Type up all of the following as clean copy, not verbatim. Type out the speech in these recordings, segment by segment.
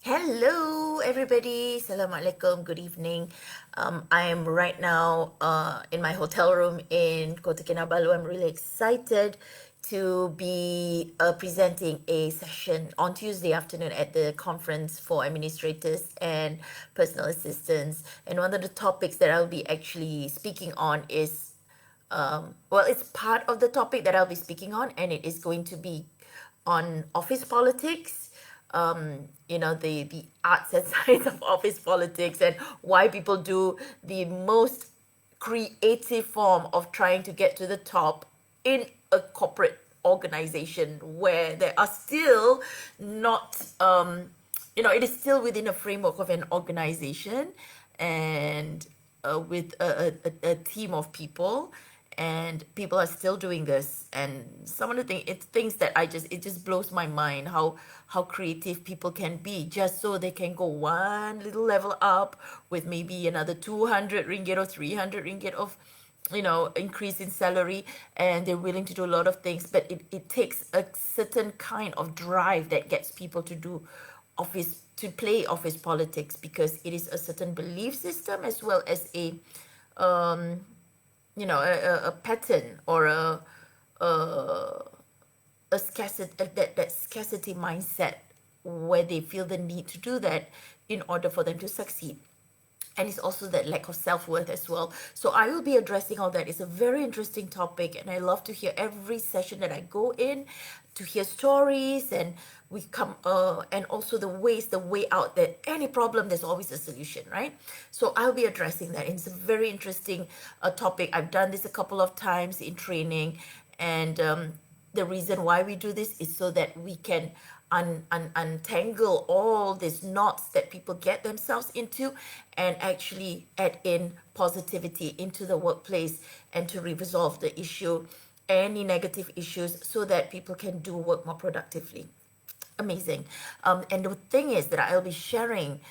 Hello, everybody. Assalamualaikum. Good evening. I am right now in my hotel room in Kota Kinabalu. I'm really excited to be presenting a session on Tuesday afternoon at the conference for administrators and personal assistants. And one of the topics that I'll be actually speaking on is well, it's part of the topic that I'll be speaking on, and it is going to be on office politics. The arts and science of office politics, and why people do the most creative form of trying to get to the top in a corporate organization where there are still not it is still within a framework of an organization, and with a team of people, and people are still doing this. And some of the things that it just blows my mind how creative people can be, just so they can go one little level up with maybe another 200 ringgit or 300 ringgit of increase in salary, and they're willing to do a lot of things. But it takes a certain kind of drive that gets people to do play office politics, because it is a certain belief system, as well as a pattern, or a scarcity, that scarcity mindset, where they feel the need to do that in order for them to succeed. And it's also that lack of self-worth as well. So I will be addressing all that. It's a very interesting topic, and I love to hear every session that I go in, to hear stories, and we come and also the way out. That any problem, there's always a solution, right? So I'll be addressing that. It's a very interesting topic. I've done this a couple of times in training, and the reason why we do this is so that we can untangle all these knots that people get themselves into, and actually add in positivity into the workplace, and to resolve the issue, any negative issues, so that people can do work more productively. Amazing. And the thing is that I'll be sharing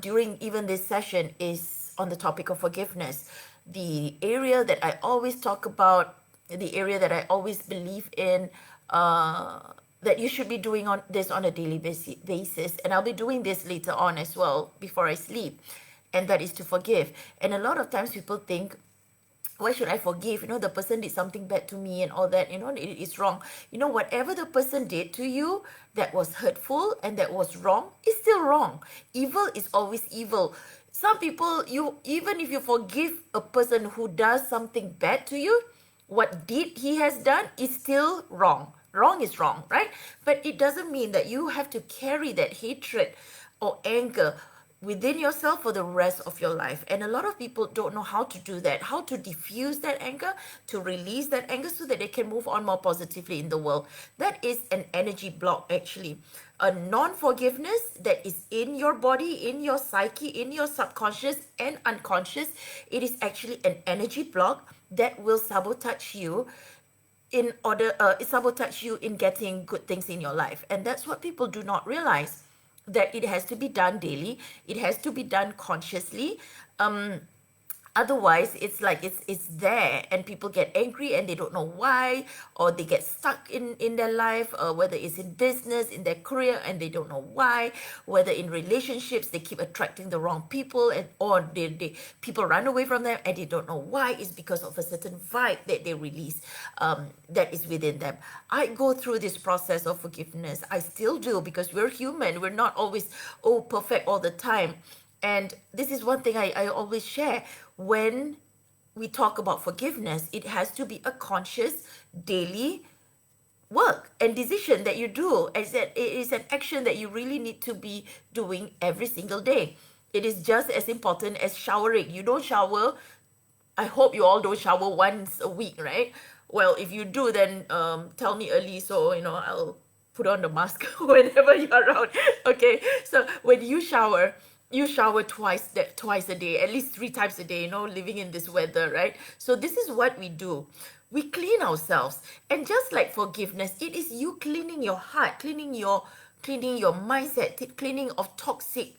during even this session is on the topic of forgiveness, the area that I always talk about, the area that I always believe in, that you should be doing on a daily basis. And I'll be doing this later on as well, before I sleep, and that is to forgive. And a lot of times people think, why should I forgive? The person did something bad to me and all that, it is wrong. Whatever the person did to you that was hurtful and that was wrong is still wrong. Evil is always evil. Some people, even if you forgive a person who does something bad to you, what deed he has done is still wrong. Wrong is wrong, right? But it doesn't mean that you have to carry that hatred or anger within yourself for the rest of your life. And a lot of people don't know how to do that, how to diffuse that anger, to release that anger, so that they can move on more positively in the world. That is an energy block, actually. A non-forgiveness that is in your body, in your psyche, in your subconscious and unconscious, it is actually an energy block that will sabotage you in getting good things in your life. And that's what people do not realize, that it has to be done daily, it has to be done consciously. Otherwise, it's like it's there, and people get angry and they don't know why, or they get stuck in their life, whether it's in business, in their career, and they don't know why, whether in relationships they keep attracting the wrong people, or people run away from them and they don't know why. It's because of a certain vibe that they release, that is within them. I go through this process of forgiveness. I still do, because we're human. We're not always perfect all the time. And this is one thing I always share. When we talk about forgiveness, it has to be a conscious daily work and decision that you do. It is an action that you really need to be doing every single day. It is just as important as showering. You don't shower. I hope you all don't shower once a week, right? Well, if you do, then tell me early, so I'll put on the mask whenever you're around. Okay, so when you shower twice a day, at least 3 times a day, living in this weather, right? So this is what we do. We clean ourselves. And just like forgiveness, it is you cleaning your heart, cleaning your mindset, cleaning of toxic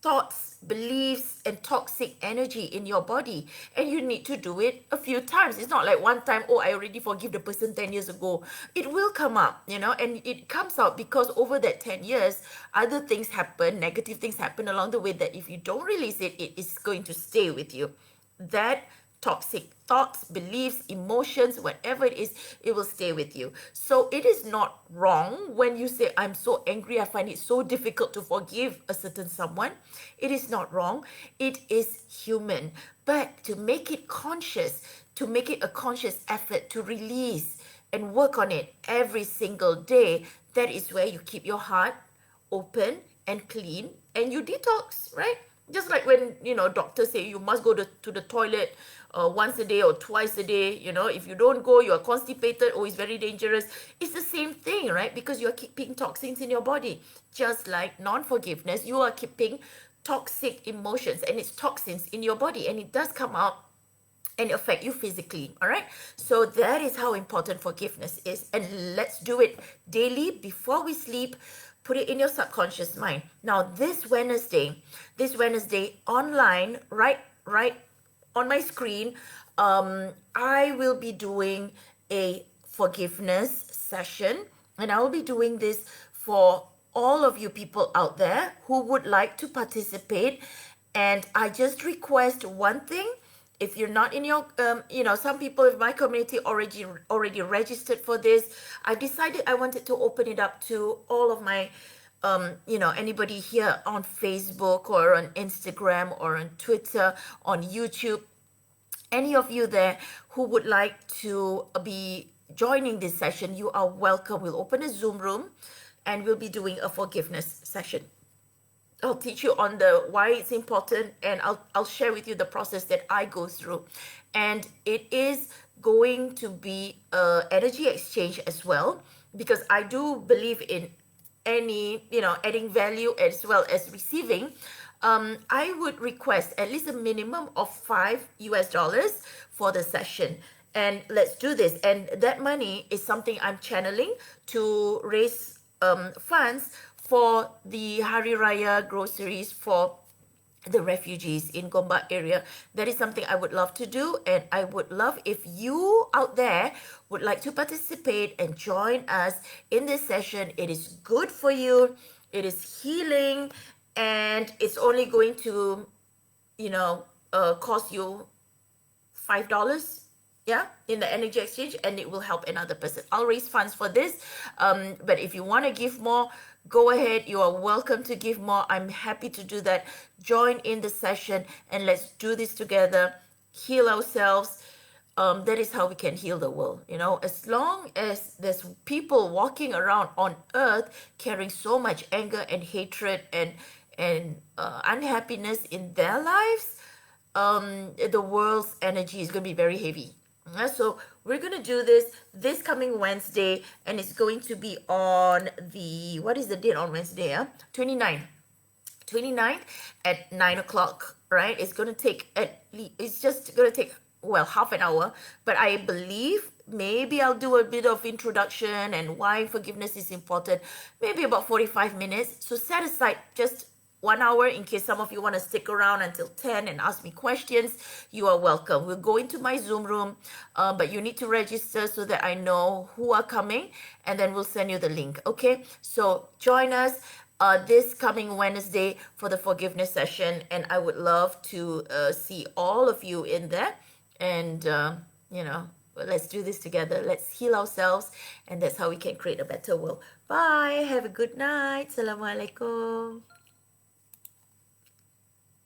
thoughts, beliefs, and toxic energy in your body. And you need to do it a few times. It's not like one time, oh, I already forgive the person 10 years ago. It will come up, you know, and it comes out because over that 10 years, other things happen, negative things happen along the way that if you don't release it, it is going to stay with you. That toxic thoughts, beliefs, emotions, whatever it is, it will stay with you. So it is not wrong when you say, I'm so angry, I find it so difficult to forgive a certain someone. It is not wrong. It is human. But to make it conscious, to make it a conscious effort to release and work on it every single day, that is where you keep your heart open and clean and you detox, right? Just like when, you know, doctors say you must go to the toilet once a day or twice a day. You know, if you don't go, you are constipated, or it's very dangerous. It's the same thing, right? Because you are keeping toxins in your body. Just like non-forgiveness, you are keeping toxic emotions, and it's toxins in your body, and it does come out and affect you physically. All right, so that is how important forgiveness is, and let's do it daily before we sleep. Put it in your subconscious mind. Now this Wednesday online, right on my screen, I will be doing a forgiveness session, and I will be doing this for all of you people out there who would like to participate. And I just request one thing. If you're not in your, you know, some people in my community already registered for this. I decided I wanted to open it up to all of my, you know, anybody here on Facebook or on Instagram or on Twitter, on YouTube. Any of you there who would like to be joining this session, you are welcome. We'll open a Zoom room and we'll be doing a forgiveness session. I'll teach you on the why it's important, and I'll share with you the process that I go through. And it is going to be energy exchange as well, because I do believe in any, you know, adding value as well as receiving. I would request at least a minimum of $5 for the session. And let's do this. And that money is something I'm channeling to raise funds for the Hari Raya groceries for the refugees in Gombak area. That is something I would love to do, and I would love if you out there would like to participate and join us in this session. It is good for you, it is healing, and it's only going to, you know, cost you $5, yeah, in the energy exchange, and it will help another person. I'll raise funds for this, but if you want to give more, go ahead. You are welcome to give more. I'm happy to do that. Join in the session and let's do this together. Heal ourselves. That is how we can heal the world. You know, as long as there's people walking around on earth carrying so much anger and hatred and unhappiness in their lives, the world's energy is going to be very heavy. So we're going to do this coming Wednesday, and it's going to be on the, what is the date on Wednesday? 29th at 9 o'clock, right? It's going to take it's just going to take, well, half an hour, but I believe maybe I'll do a bit of introduction and why forgiveness is important, maybe about 45 minutes. So set aside just 1 hour in case some of you want to stick around until 10 and ask me questions. You are welcome. We'll go into my Zoom room, but you need to register so that I know who are coming, and then we'll send you the link. Okay, so join us this coming Wednesday for the forgiveness session, and I would love to see all of you in there. And you know, let's do this together. Let's heal ourselves, and that's how we can create a better world. Bye. Have a good night. Assalamualaikum.